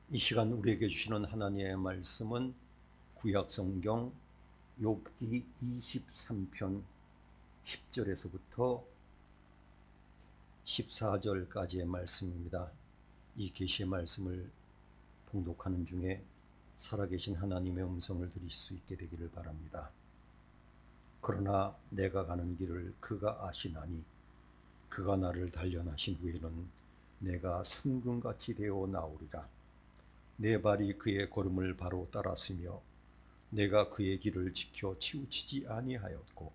이 시간 우리에게 주시는 하나님의 말씀은 구약 성경 욥기 23편 10절에서부터 14절까지의 말씀입니다. 이 계시의 말씀을 봉독하는 중에 살아계신 하나님의 음성을 들으실 수 있게 되기를 바랍니다. 그러나 내가 가는 길을 그가 아시나니 그가 나를 단련하신 후에는 내가 순금같이 되어 나오리라. 내 발이 그의 걸음을 바로 따랐으며 내가 그의 길을 지켜 치우치지 아니하였고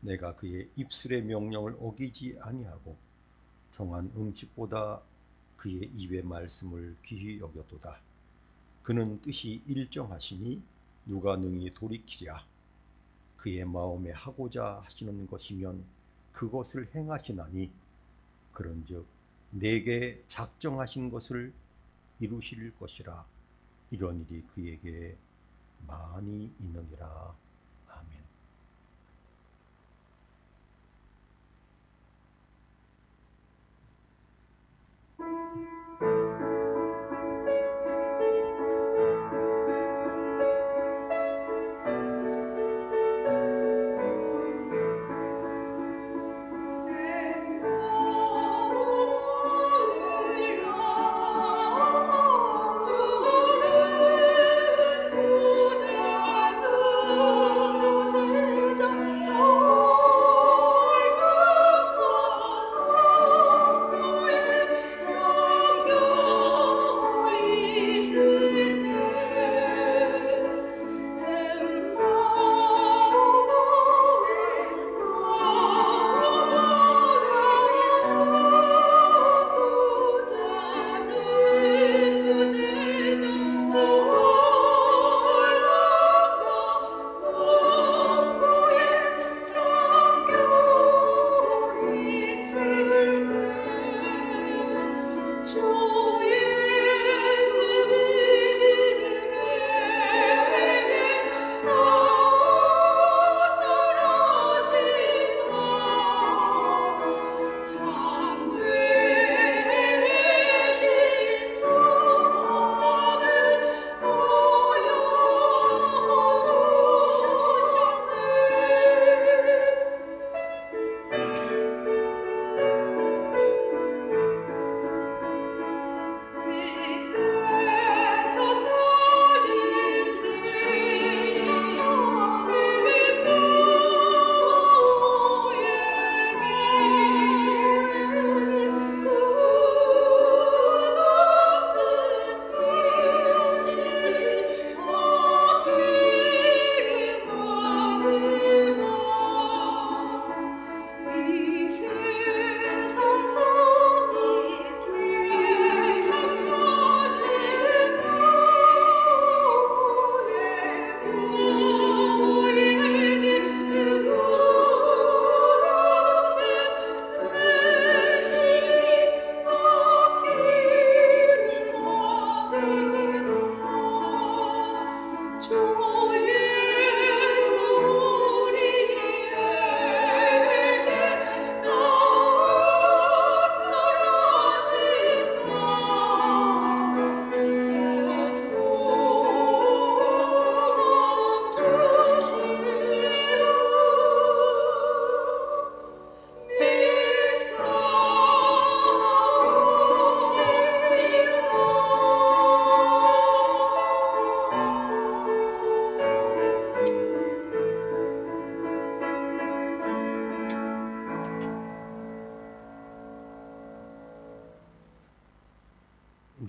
내가 그의 입술의 명령을 어기지 아니하고 정한 음식보다 그의 입의 말씀을 귀히 여겼도다. 그는 뜻이 일정하시니 누가 능히 돌이키랴. 그의 마음에 하고자 하시는 것이면 그것을 행하시나니 그런즉 내게 작정하신 것을 이루실 것이라. 이런 일이 그에게 많이 있느니라. 아멘.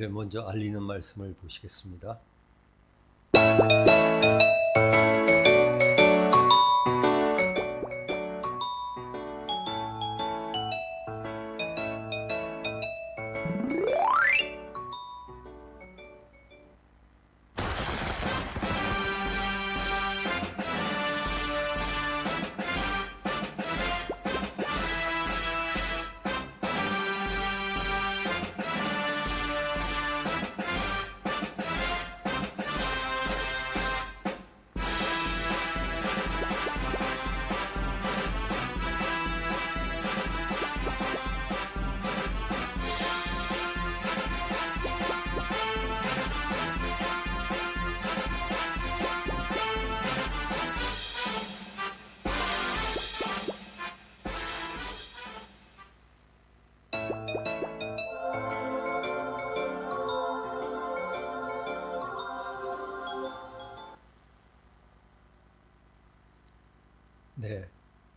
네, 먼저 알리는 말씀을 보시겠습니다.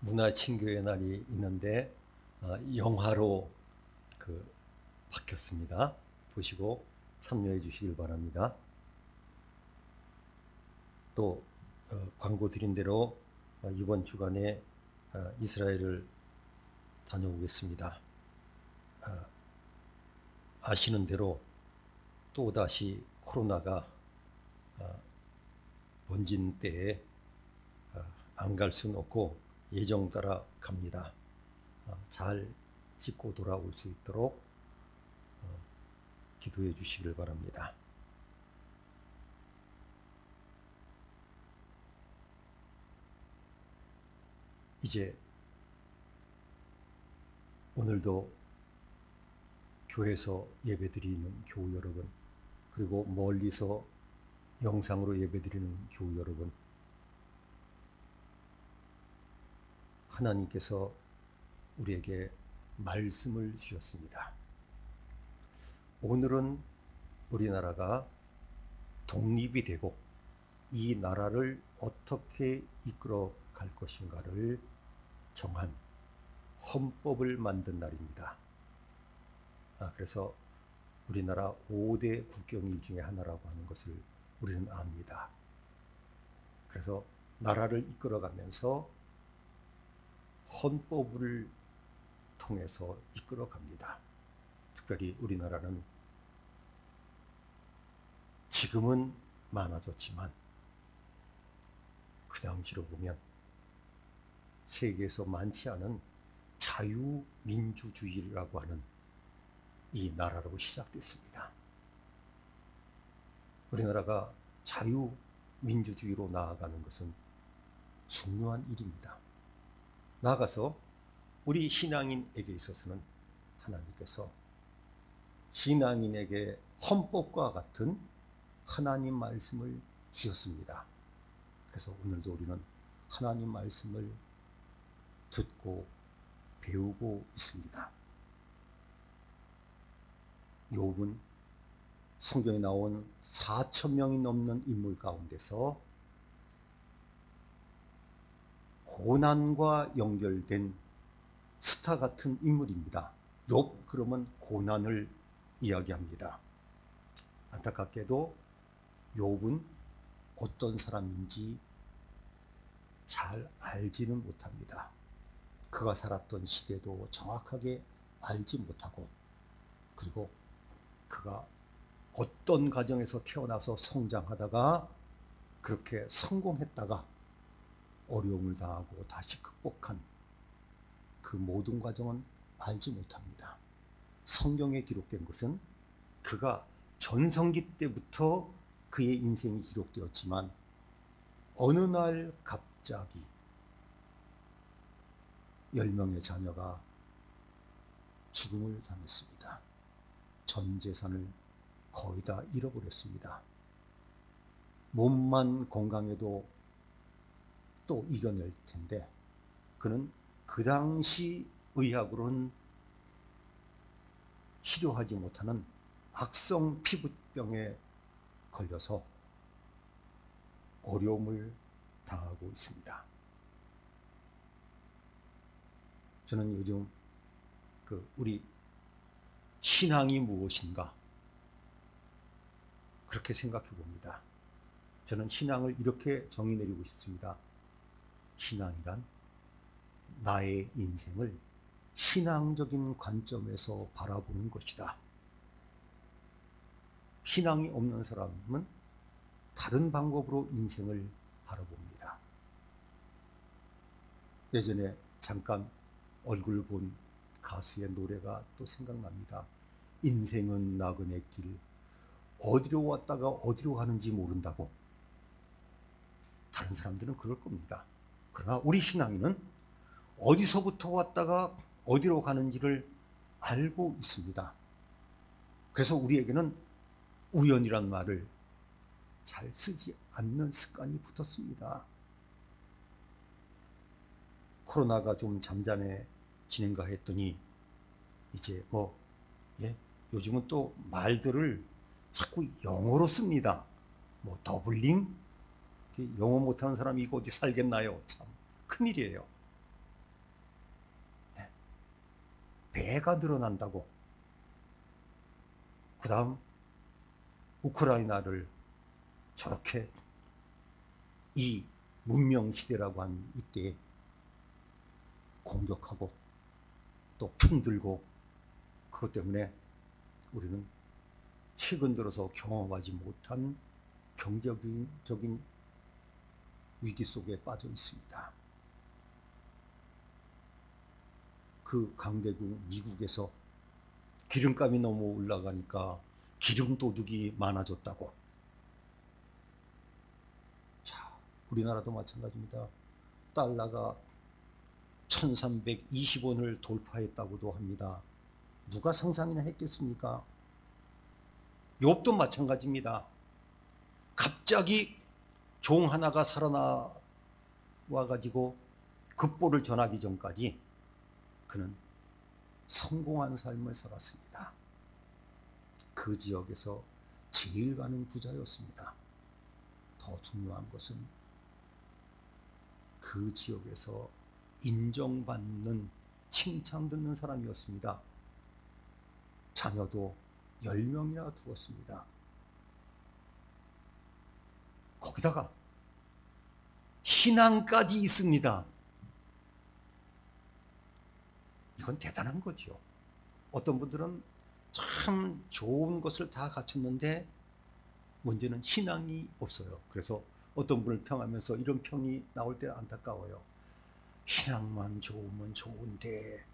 문화친교의 날이 있는데 영화로 바뀌었습니다. 보시고 참여해 주시길 바랍니다. 또 광고 드린 대로 이번 주간에 이스라엘을 다녀오겠습니다. 아시는 대로 또다시 코로나가 번진 때에 안 갈 수는 없고 예정 따라 갑니다. 잘 짚고 돌아올 수 있도록 기도해 주시길 바랍니다. 이제 오늘도 교회에서 예배드리는 교우 여러분, 그리고 멀리서 영상으로 예배드리는 교우 여러분, 하나님께서 우리에게 말씀을 주셨습니다. 오늘은 우리나라가 독립이 되고 이 나라를 어떻게 이끌어 갈 것인가를 정한 헌법을 만든 날입니다. 그래서 우리나라 5대 국경일 중에 하나라고 하는 것을 우리는 압니다. 그래서 나라를 이끌어가면서 헌법을 통해서 이끌어갑니다. 특별히 우리나라는 지금은 많아졌지만 그 당시로 보면 세계에서 많지 않은 자유민주주의라고 하는 이 나라로 시작됐습니다. 우리나라가 자유민주주의로 나아가는 것은 중요한 일입니다. 나아가서 우리 신앙인에게 있어서는 하나님께서 신앙인에게 헌법과 같은 하나님 말씀을 주셨습니다. 그래서 오늘도 우리는 하나님 말씀을 듣고 배우고 있습니다. 욥은 성경에 나온 4,000명이 넘는 인물 가운데서 고난과 연결된 스타 같은 인물입니다. 욥 그러면 고난을 이야기합니다. 안타깝게도 욥은 어떤 사람인지 잘 알지는 못합니다. 그가 살았던 시대도 정확하게 알지 못하고, 그리고 그가 어떤 가정에서 태어나서 성장하다가 그렇게 성공했다가 어려움을 당하고 다시 극복한 그 모든 과정은 알지 못합니다. 성경에 기록된 것은 그가 전성기 때부터 그의 인생이 기록되었지만 어느 날 갑자기 10명의 자녀가 죽음을 당했습니다. 전 재산을 거의 다 잃어버렸습니다. 몸만 건강해도 또 이겨낼 텐데 그는 그 당시 의학으로는 치료하지 못하는 악성 피부병에 걸려서 어려움을 당하고 있습니다. 저는 요즘 우리 신앙이 무엇인가 그렇게 생각해 봅니다. 저는 신앙을 이렇게 정의 내리고 싶습니다. 신앙이란 나의 인생을 신앙적인 관점에서 바라보는 것이다. 신앙이 없는 사람은 다른 방법으로 인생을 바라봅니다. 예전에 잠깐 얼굴 본 가수의 노래가 또 생각납니다. 인생은 나그네 길, 어디로 왔다가 어디로 가는지 모른다고. 다른 사람들은 그럴 겁니다. 그러나 우리 신앙인은 어디서부터 왔다가 어디로 가는지를 알고 있습니다. 그래서 우리에게는 우연이란 말을 잘 쓰지 않는 습관이 붙었습니다. 코로나가 좀 잠잠해지는가 했더니 이제 요즘은 또 말들을 자꾸 영어로 씁니다. 더블링? 영어 못하는 사람이 이거 어디 살겠나요? 참 큰일이에요. 배가 늘어난다고. 그 다음 우크라이나를 저렇게 이 문명시대라고 하는 이때에 공격하고 또 편들고, 그것 때문에 우리는 최근 들어서 경험하지 못한 경제적인 위기 속에 빠져 있습니다. 그 강대국 미국에서 기름값이 너무 올라가니까 기름 도둑이 많아졌다고. 자, 우리나라도 마찬가지입니다. 달러가 1320원을 돌파했다고도 합니다. 누가 상상이나 했겠습니까? 욥도 마찬가지입니다. 갑자기 종 하나가 살아나와 가지고 급보를 전하기 전까지 그는 성공한 삶을 살았습니다. 그 지역에서 제일 가는 부자였습니다. 더 중요한 것은 그 지역에서 인정받는, 칭찬듣는 사람이었습니다. 자녀도 10명이나 두었습니다. 거기다가 신앙까지 있습니다. 이건 대단한 거죠. 어떤 분들은 참 좋은 것을 다 갖췄는데 문제는 신앙이 없어요. 그래서 어떤 분을 평하면서 이런 평이 나올 때 안타까워요. 신앙만 좋으면 좋은데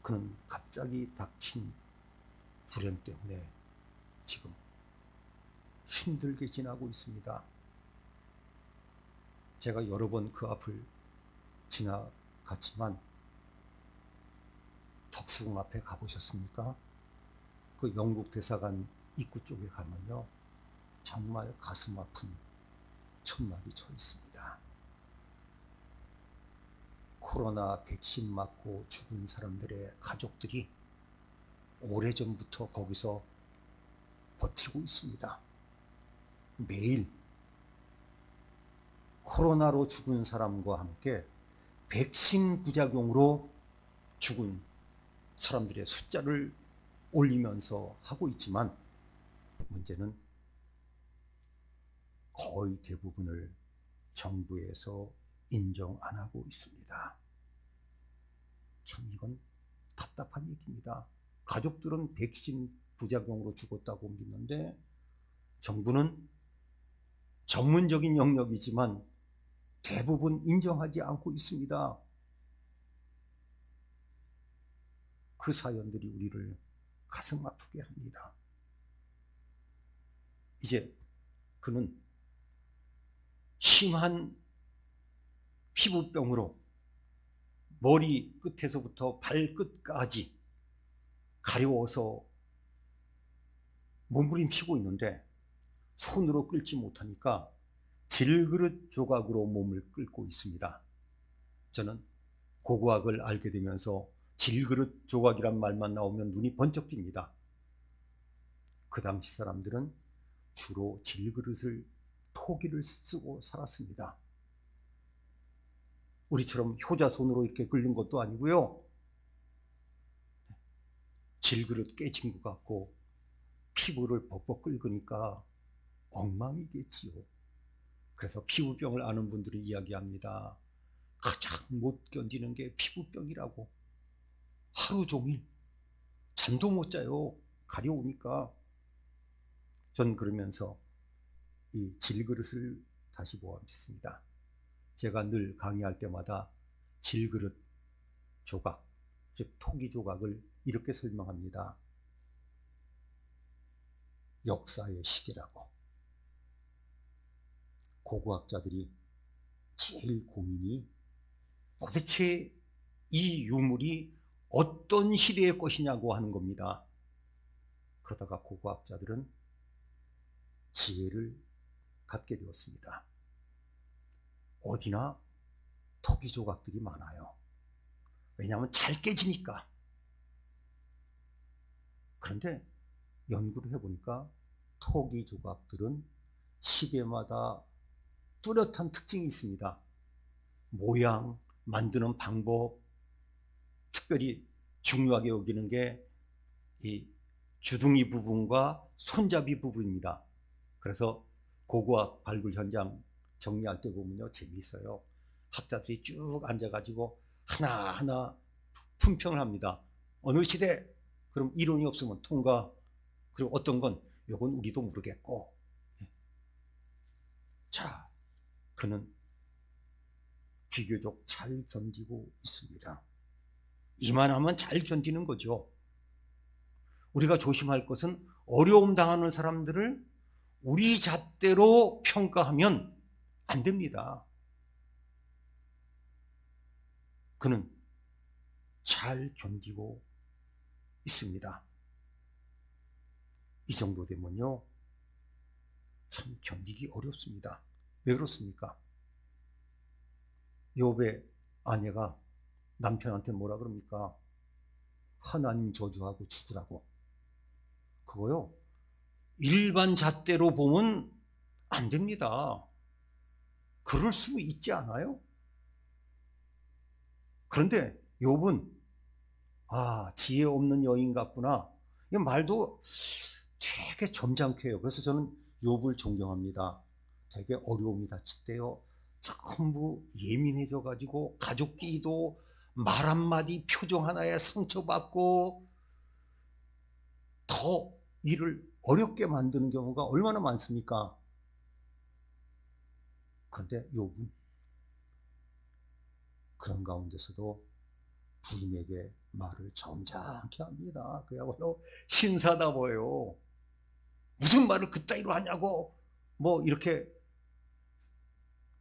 그는 갑자기 닥친 불행 때문에 지금 힘들게 지나고 있습니다. 제가 여러 번 그 앞을 지나갔지만 덕수궁 앞에 가보셨습니까? 그 영국 대사관 입구 쪽에 가면요, 정말 가슴 아픈 천막이 쳐 있습니다. 코로나 백신 맞고 죽은 사람들의 가족들이 오래전부터 거기서 버티고 있습니다. 매일 코로나로 죽은 사람과 함께 백신 부작용으로 죽은 사람들의 숫자를 올리면서 하고 있지만 문제는 거의 대부분을 정부에서 인정 안 하고 있습니다. 참 이건 답답한 얘기입니다. 가족들은 백신 부작용으로 죽었다고 믿는데 정부는 전문적인 영역이지만 대부분 인정하지 않고 있습니다. 그 사연들이 우리를 가슴 아프게 합니다. 이제 그는 심한 피부병으로 머리 끝에서부터 발끝까지 가려워서 몸부림치고 있는데 손으로 끌지 못하니까 질그릇 조각으로 몸을 끌고 있습니다. 저는 고고학을 알게 되면서 질그릇 조각이란 말만 나오면 눈이 번쩍 띕니다. 그 당시 사람들은 주로 질그릇을, 토기를 쓰고 살았습니다. 우리처럼 효자손으로 이렇게 긁는 것도 아니고요. 질그릇 깨진 것 같고 피부를 벅벅 긁으니까 엉망이겠지요. 그래서 피부병을 아는 분들이 이야기합니다. 가장 못 견디는 게 피부병이라고. 하루 종일 잠도 못 자요. 가려우니까. 전 그러면서 이 질그릇을 다시 보았습니다. 제가 늘 강의할 때마다 질그릇 조각, 즉 토기 조각을 이렇게 설명합니다. 역사의 시계라고. 고고학자들이 제일 고민이 도대체 이 유물이 어떤 시대의 것이냐고 하는 겁니다. 그러다가 고고학자들은 지혜를 갖게 되었습니다. 어디나 토기 조각들이 많아요. 왜냐하면 잘 깨지니까. 그런데 연구를 해보니까 토기 조각들은 시대마다 뚜렷한 특징이 있습니다. 모양, 만드는 방법, 특별히 중요하게 여기는 게 이 주둥이 부분과 손잡이 부분입니다. 그래서 고고학 발굴 현장 정리할 때 보면요, 재미있어요. 학자들이 쭉 앉아가지고 하나하나 품평을 합니다. 어느 시대, 그럼 이론이 없으면 통과, 그리고 어떤 건 이건 우리도 모르겠고. 자, 그는 비교적 잘 견디고 있습니다. 이만하면 잘 견디는 거죠. 우리가 조심할 것은 어려움 당하는 사람들을 우리 잣대로 평가하면 안 됩니다. 그는 잘 견디고 있습니다. 이 정도 되면요, 참 견디기 어렵습니다. 왜 그렇습니까? 욥의 아내가 남편한테 뭐라 그럽니까? 하나님 저주하고 죽으라고. 그거요, 일반 잣대로 보면 안 됩니다. 그럴 수 있지 않아요? 그런데 욥은 지혜 없는 여인 같구나. 이 말도 되게 점잖게 해요. 그래서 저는 욥을 존경합니다. 되게 어려움이 닥칠 때요, 전부 예민해져 가지고 가족끼리도 말 한마디 표정 하나에 상처받고 더 일을 어렵게 만드는 경우가 얼마나 많습니까? 그런데 욥은 그런 가운데서도 부인에게 말을 점잖게 합니다. 그야말로 신사다워요. 무슨 말을 그따위로 하냐고, 뭐 이렇게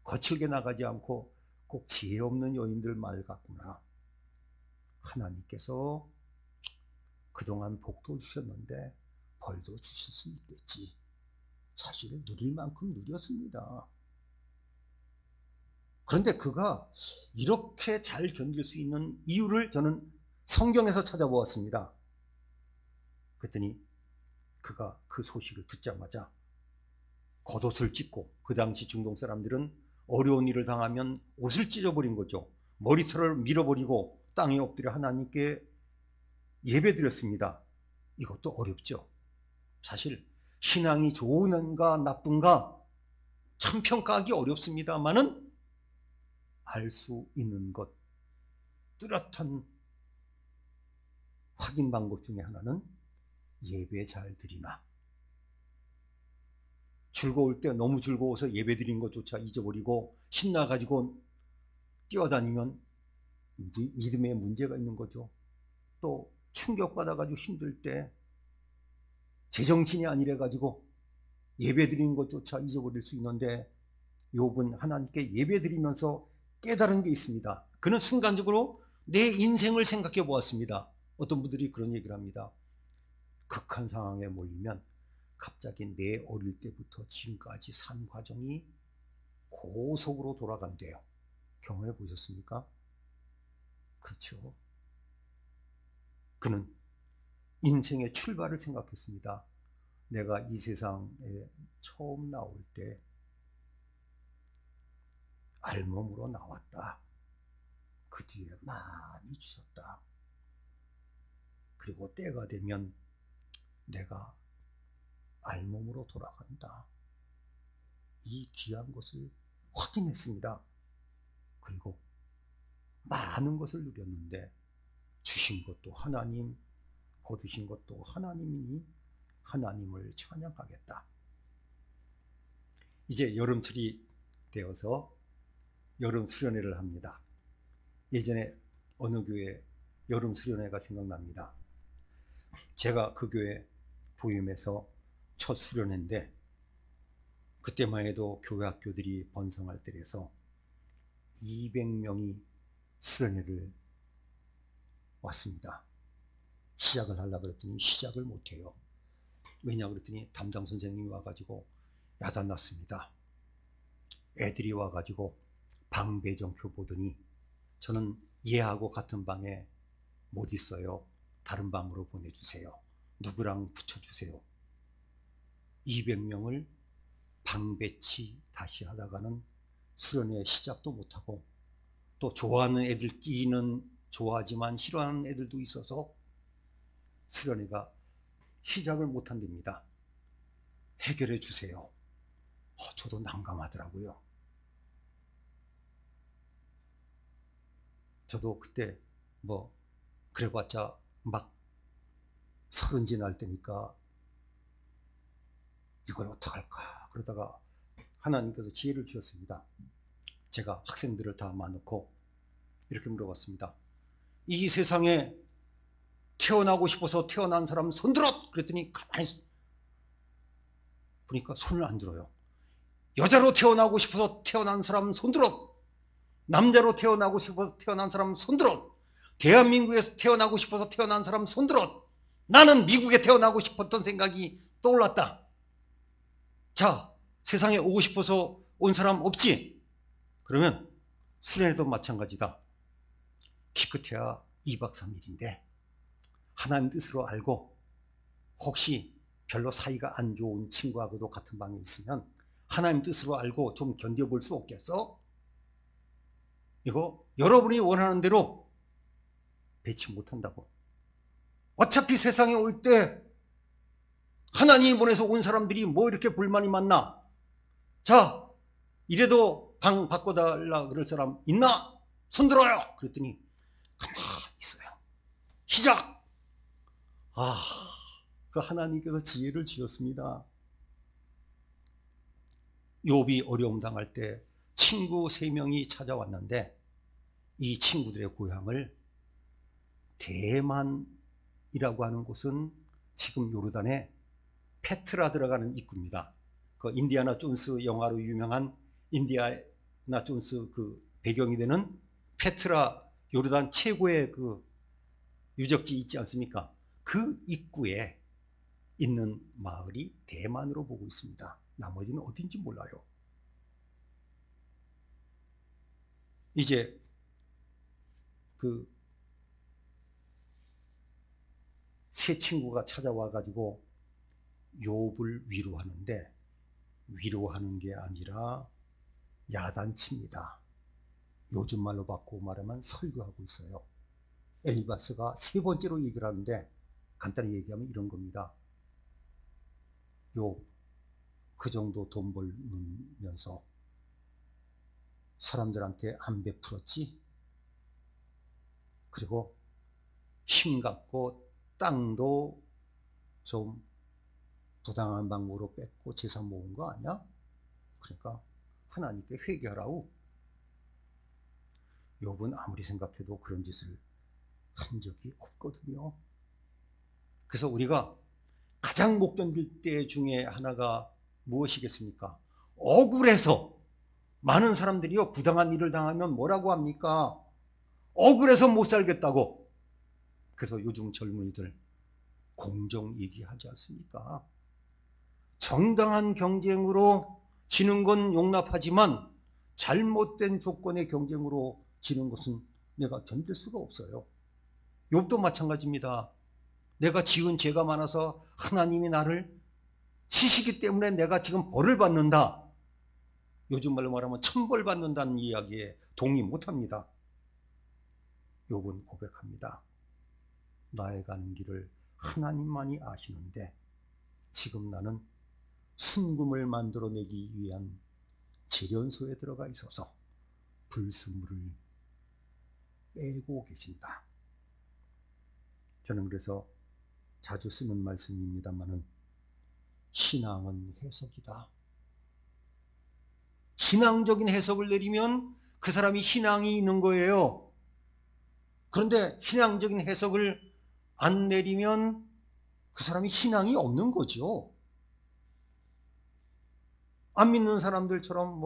거칠게 나가지 않고 꼭 지혜 없는 여인들 말 같구나. 하나님께서 그동안 복도 주셨는데 벌도 주실 수 있겠지. 사실 누릴 만큼 누렸습니다. 그런데 그가 이렇게 잘 견딜 수 있는 이유를 저는 성경에서 찾아보았습니다. 그랬더니 그가 그 소식을 듣자마자 겉옷을 찢고, 그 당시 중동 사람들은 어려운 일을 당하면 옷을 찢어버린 거죠. 머리털을 밀어버리고 땅에 엎드려 하나님께 예배드렸습니다. 이것도 어렵죠. 사실 신앙이 좋은가 나쁜가 참 평가하기 어렵습니다만은 알 수 있는 것, 뚜렷한 확인 방법 중에 하나는 예배 잘 드리나. 즐거울 때 너무 즐거워서 예배 드린 것조차 잊어버리고 신나가지고 뛰어다니면 믿음에 문제가 있는 거죠. 또 충격받아가지고 힘들 때 제정신이 아니래가지고 예배 드린 것조차 잊어버릴 수 있는데, 욥은 하나님께 예배 드리면서 깨달은 게 있습니다. 그는 순간적으로 내 인생을 생각해 보았습니다. 어떤 분들이 그런 얘기를 합니다. 극한 상황에 몰리면 갑자기 내 어릴 때부터 지금까지 산 과정이 고속으로 돌아간대요. 경험해 보셨습니까? 그렇죠. 그는 인생의 출발을 생각했습니다. 내가 이 세상에 처음 나올 때 알몸으로 나왔다. 그 뒤에 많이 주셨다. 그리고 때가 되면 내가 알몸으로 돌아간다. 이 귀한 것을 확인했습니다. 그리고 많은 것을 누렸는데 주신 것도 하나님, 거두신 것도 하나님이니 하나님을 찬양하겠다. 이제 여름철이 되어서 여름 수련회를 합니다. 예전에 어느 교회 여름 수련회가 생각납니다. 제가 그 교회 부임해서 첫 수련회인데, 그때만 해도 교회 학교들이 번성할 때라서 200명이 수련회를 왔습니다. 시작을 하려고 그랬더니 시작을 못해요. 왜냐 그랬더니 담당 선생님이 와가지고 야단났습니다. 애들이 와가지고 방 배정표 보더니 저는 얘하고 같은 방에 못 있어요. 다른 방으로 보내주세요. 누구랑 붙여주세요. 200명을 방 배치 다시 하다가는 수련회 시작도 못하고 또 좋아하는 애들끼리는 좋아하지만 싫어하는 애들도 있어서 수련회가 시작을 못한답니다. 해결해 주세요. 저도 난감하더라고요. 저도 그때 뭐 그래봤자 막 30 지날 때니까 이걸 어떡할까 그러다가 하나님께서 지혜를 주셨습니다. 제가 학생들을 다 만나고 이렇게 물어봤습니다. 이 세상에 태어나고 싶어서 태어난 사람 손들어! 그랬더니 가만히 보니까 손을 안 들어요. 여자로 태어나고 싶어서 태어난 사람 손들어! 남자로 태어나고 싶어서 태어난 사람 손들어! 대한민국에서 태어나고 싶어서 태어난 사람 손들어! 나는 미국에 태어나고 싶었던 생각이 떠올랐다. 자, 세상에 오고 싶어서 온 사람 없지? 그러면 수련회도 마찬가지다. 기껏해야 2박 3일인데 하나님 뜻으로 알고 혹시 별로 사이가 안 좋은 친구하고도 같은 방에 있으면 하나님 뜻으로 알고 좀 견뎌볼 수 없겠어? 이거 여러분이 원하는 대로 배치 못한다고. 어차피 세상에 올 때 하나님이 보내서 온 사람들이 뭐 이렇게 불만이 많나? 자, 이래도 방 바꿔달라 그럴 사람 있나? 손들어요! 그랬더니 가만히 있어요. 시작! 그 하나님께서 지혜를 주셨습니다. 욥이 어려움 당할 때 친구 3명이 찾아왔는데 이 친구들의 고향을 대만이라고 하는 곳은 지금 요르단에 페트라 들어가는 입구입니다. 그 인디아나 존스 영화로 유명한 인디아나 존스 그 배경이 되는 페트라 요르단 최고의 그 유적지 있지 않습니까? 그 입구에 있는 마을이 대만으로 보고 있습니다. 나머지는 어딘지 몰라요. 이제 그 세 친구가 찾아와 가지고 욥을 위로하는데 위로하는 게 아니라 야단칩니다. 요즘 말로 바꾸고 말하면 설교하고 있어요. 엘리바스가 3번째로 얘기를 하는데 간단히 얘기하면 이런 겁니다. 욥, 그 정도 돈 벌면서 사람들한테 안 베풀었지? 그리고 힘갖고 땅도 좀 부당한 방법으로 뺏고 재산 모은 거 아니야? 그러니까 하나님께 회개하라고. 욥은 아무리 생각해도 그런 짓을 한 적이 없거든요. 그래서 우리가 가장 못 견딜 때 중에 하나가 무엇이겠습니까? 억울해서. 많은 사람들이요, 부당한 일을 당하면 뭐라고 합니까? 억울해서 못 살겠다고. 그래서 요즘 젊은이들 공정 얘기하지 않습니까? 정당한 경쟁으로 지는 건 용납하지만 잘못된 조건의 경쟁으로 지는 것은 내가 견딜 수가 없어요. 욥도 마찬가지입니다. 내가 지은 죄가 많아서 하나님이 나를 치시기 때문에 내가 지금 벌을 받는다. 요즘 말로 말하면 천벌 받는다는 이야기에 동의 못합니다. 욥은 고백합니다. 나의 가는 길을 하나님만이 아시는데 지금 나는 순금을 만들어내기 위한 재련소에 들어가 있어서 불순물을 빼고 계신다. 저는 그래서 자주 쓰는 말씀입니다만은 신앙은 해석이다. 신앙적인 해석을 내리면 그 사람이 희망이 있는 거예요. 그런데 신앙적인 해석을 안 내리면 그 사람이 희망이 없는 거죠. 안 믿는 사람들처럼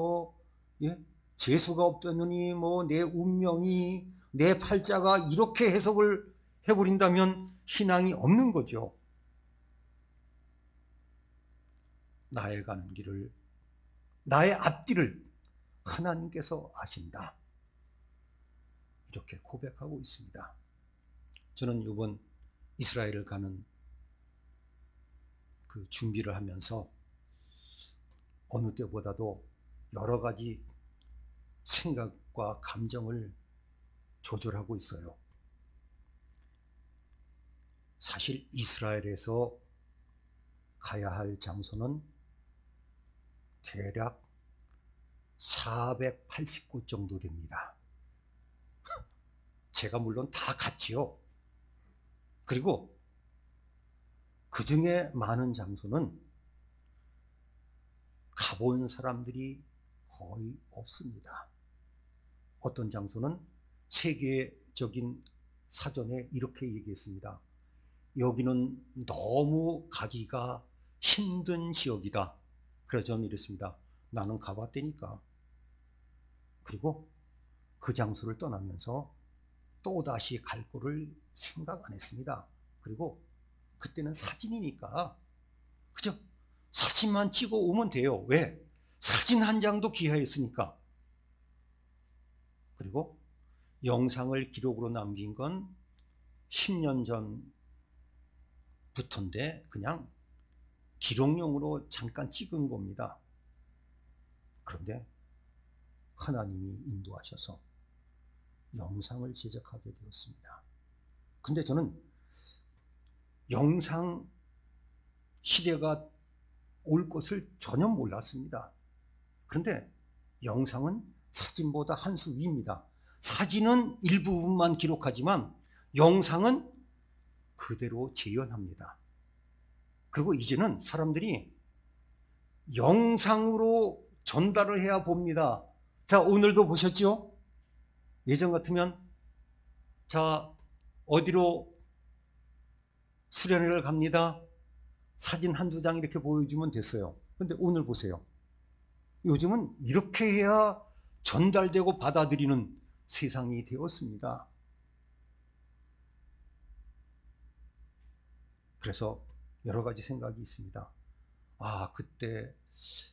재수가 없더니 내 운명이 내 팔자가 이렇게 해석을 해버린다면 희망이 없는 거죠. 나의 가는 길을, 나의 앞길을 하나님께서 아신다. 이렇게 고백하고 있습니다. 저는 이번 이스라엘을 가는 그 준비를 하면서 어느 때보다도 여러 가지 생각과 감정을 조절하고 있어요. 사실 이스라엘에서 가야 할 장소는 대략 480곳 정도 됩니다. 제가 물론 다 갔지요. 그리고 그 중에 많은 장소는 가본 사람들이 거의 없습니다. 어떤 장소는 세계적인 사전에 이렇게 얘기했습니다. 여기는 너무 가기가 힘든 지역이다. 그래서 저는 이랬습니다. 나는 가봤다니까. 그리고 그 장소를 떠나면서 또 다시 갈 거를 생각 안 했습니다. 그리고 그때는 사진이니까 그죠? 사진만 찍어 오면 돼요. 왜? 사진 한 장도 귀하였으니까. 그리고 영상을 기록으로 남긴 건 10년 전부터인데 그냥 기록용으로 잠깐 찍은 겁니다. 그런데 하나님이 인도하셔서 영상을 제작하게 되었습니다. 근데 저는 영상 시대가 올 것을 전혀 몰랐습니다. 그런데 영상은 사진보다 한 수 위입니다. 사진은 일부분만 기록하지만 영상은 그대로 재현합니다. 그리고 이제는 사람들이 영상으로 전달을 해야 봅니다. 자, 오늘도 보셨죠? 예전 같으면 자, 어디로 수련회를 갑니다. 사진 한두 장 이렇게 보여주면 됐어요. 근데 오늘 보세요. 요즘은 이렇게 해야 전달되고 받아들이는 세상이 되었습니다. 그래서 여러 가지 생각이 있습니다. 아, 그때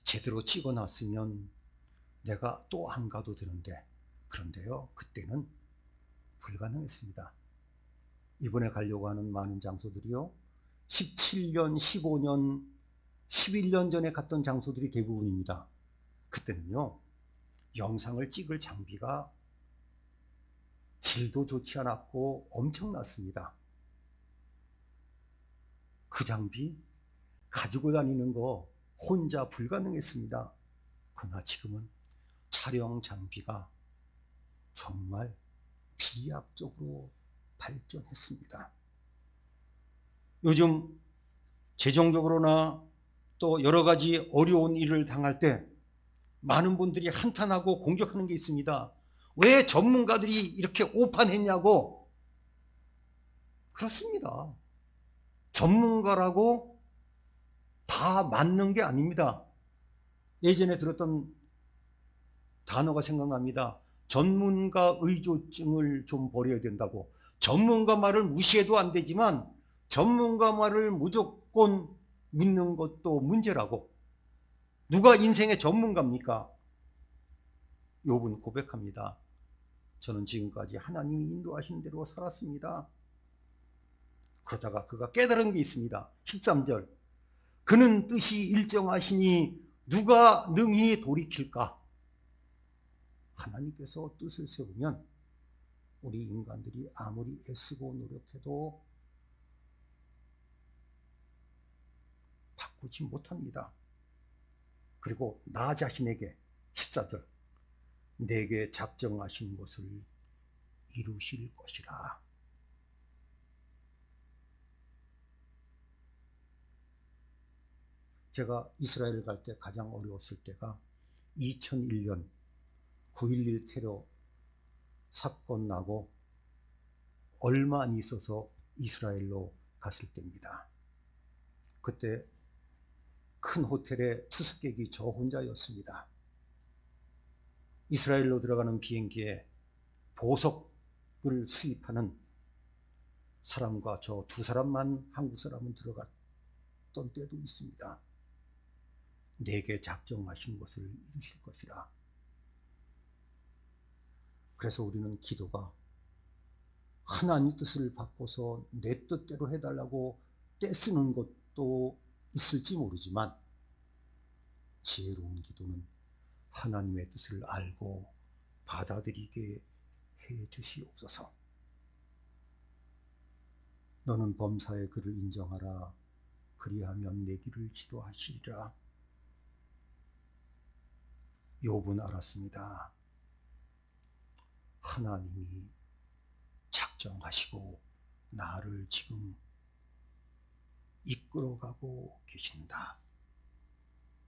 제대로 찍어놨으면 내가 또 안 가도 되는데, 그런데요, 그때는 불가능했습니다. 이번에 가려고 하는 많은 장소들이요, 17년, 15년, 11년 전에 갔던 장소들이 대부분입니다. 그때는요, 영상을 찍을 장비가 질도 좋지 않았고 엄청났습니다. 그 장비 가지고 다니는 거 혼자 불가능했습니다. 그러나 지금은 촬영 장비가 정말 비약적으로 발전했습니다. 요즘 재정적으로나 또 여러 가지 어려운 일을 당할 때 많은 분들이 한탄하고 공격하는 게 있습니다. 왜 전문가들이 이렇게 오판했냐고. 그렇습니다. 전문가라고 다 맞는 게 아닙니다. 예전에 들었던 단어가 생각납니다. 전문가 의존증을 좀 버려야 된다고. 전문가 말을 무시해도 안 되지만 전문가 말을 무조건 믿는 것도 문제라고. 누가 인생의 전문가입니까? 욥은 고백합니다. 저는 지금까지 하나님이 인도하신 대로 살았습니다. 그러다가 그가 깨달은 게 있습니다. 13절. 그는 뜻이 일정하시니 누가 능히 돌이킬까? 하나님께서 뜻을 세우면 우리 인간들이 아무리 애쓰고 노력해도 바꾸지 못합니다. 그리고 나 자신에게 14절. 내게 작정하신 것을 이루실 것이라. 제가 이스라엘 갈 때 가장 어려웠을 때가 2001년 9.11 테러 사건 나고 얼마 안 있어서 이스라엘로 갔을 때입니다. 그때 큰 호텔에 투숙객이 저 혼자였습니다. 이스라엘로 들어가는 비행기에 보석을 수입하는 사람과 저 두 사람만 한국 사람은 들어갔던 때도 있습니다. 내게 작정하신 것을 이루실 것이라. 그래서 우리는 기도가 하나님 뜻을 바꿔서 내 뜻대로 해달라고 떼쓰는 것도 있을지 모르지만 지혜로운 기도는 하나님의 뜻을 알고 받아들이게 해 주시옵소서. 너는 범사의 그를 인정하라. 그리하면 내 길을 지도하시리라. 욥은 알았습니다. 하나님이 작정하시고 나를 지금 이끌어가고 계신다.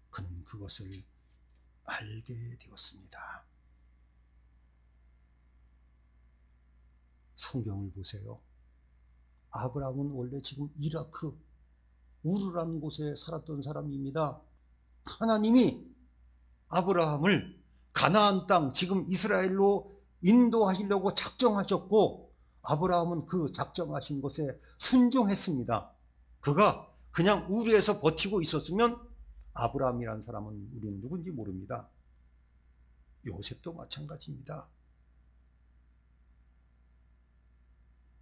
그는 그것을 알게 되었습니다. 성경을 보세요. 아브라함은 원래 지금 이라크 우르라는 곳에 살았던 사람입니다. 하나님이 아브라함을 가나안 땅, 지금 이스라엘로 인도하시려고 작정하셨고, 아브라함은 그 작정하신 것에 순종했습니다. 그가 그냥 우르에서 버티고 있었으면 아브라함이라는 사람은 우리는 누군지 모릅니다. 요셉도 마찬가지입니다.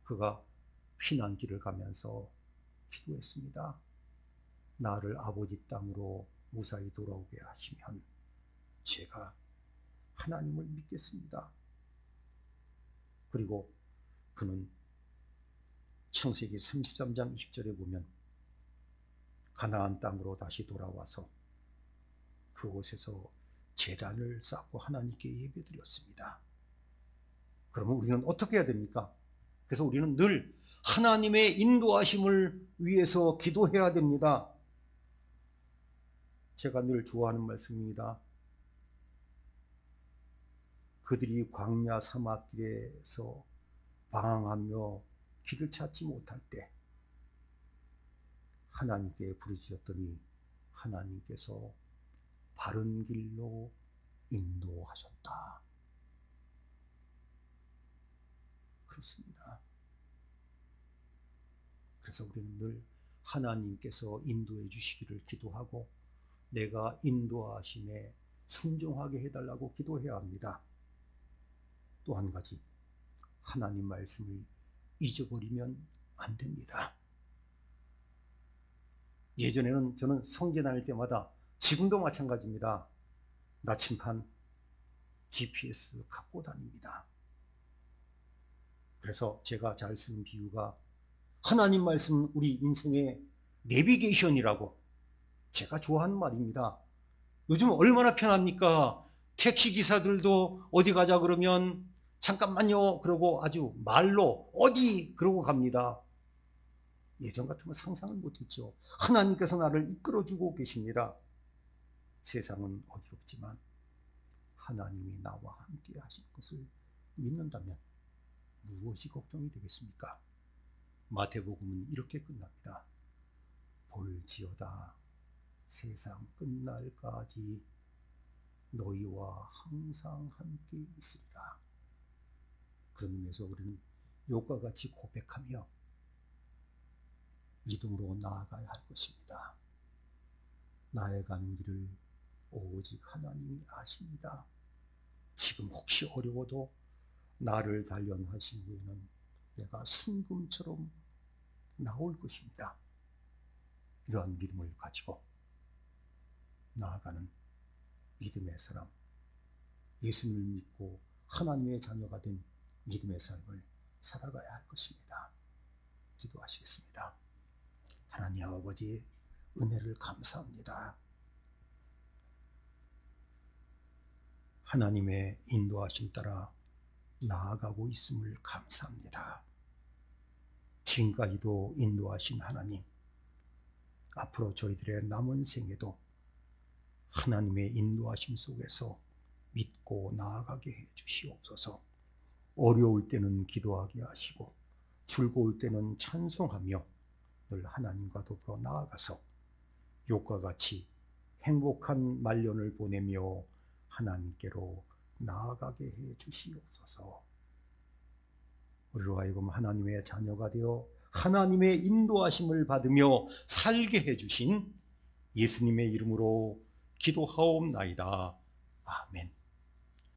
그가 피난길을 가면서 기도했습니다. 나를 아버지 땅으로 무사히 돌아오게 하시면 제가 하나님을 믿겠습니다. 그리고 그는 창세기 33장 20절에 보면 가나안 땅으로 다시 돌아와서 그곳에서 제단을 쌓고 하나님께 예배드렸습니다. 그러면 우리는 어떻게 해야 됩니까? 그래서 우리는 늘 하나님의 인도하심을 위해서 기도해야 됩니다. 제가 늘 좋아하는 말씀입니다. 그들이 광야 사막길에서 방황하며 길을 찾지 못할 때 하나님께 부르짖었더니 하나님께서 바른 길로 인도하셨다. 그렇습니다. 그래서 우리는 늘 하나님께서 인도해 주시기를 기도하고 내가 인도하심에 순종하게 해달라고 기도해야 합니다. 또 한 가지, 하나님 말씀을 잊어버리면 안 됩니다. 예전에는 저는 성게 다닐 때마다, 지금도 마찬가지입니다. 나침반, GPS 갖고 다닙니다. 그래서 제가 잘 쓰는 비유가 하나님 말씀 우리 인생의 내비게이션이라고 제가 좋아하는 말입니다. 요즘 얼마나 편합니까? 택시 기사들도 어디 가자 그러면 잠깐만요 그러고 아주 말로 어디 그러고 갑니다. 예전 같으면 상상을 못했죠. 하나님께서 나를 이끌어주고 계십니다. 세상은 어지럽지만 하나님이 나와 함께 하실 것을 믿는다면 무엇이 걱정이 되겠습니까? 마태복음은 이렇게 끝납니다. 볼지어다 세상 끝날까지 너희와 항상 함께 있으리라. 그런 의미에서 우리는 욥과 같이 고백하며 믿음으로 나아가야 할 것입니다. 나의 가는 길을 오직 하나님이 아십니다. 지금 혹시 어려워도 나를 단련하신 후에는 내가 순금처럼 나올 것입니다. 이러한 믿음을 가지고 나아가는 믿음의 사람, 예수님을 믿고 하나님의 자녀가 된 믿음의 삶을 살아가야 할 것입니다. 기도하시겠습니다. 하나님 아버지의 은혜를 감사합니다. 하나님의 인도하심 따라 나아가고 있음을 감사합니다. 지금까지도 인도하신 하나님, 앞으로 저희들의 남은 생에도 하나님의 인도하심 속에서 믿고 나아가게 해 주시옵소서. 어려울 때는 기도하게 하시고 즐거울 때는 찬송하며 늘 하나님과 더불어 나아가서 욥과 같이 행복한 말년을 보내며 하나님께로 나아가게 해 주시옵소서. 우리로 하여금 하나님의 자녀가 되어 하나님의 인도하심을 받으며 살게 해 주신 예수님의 이름으로 기도하옵나이다. 아멘.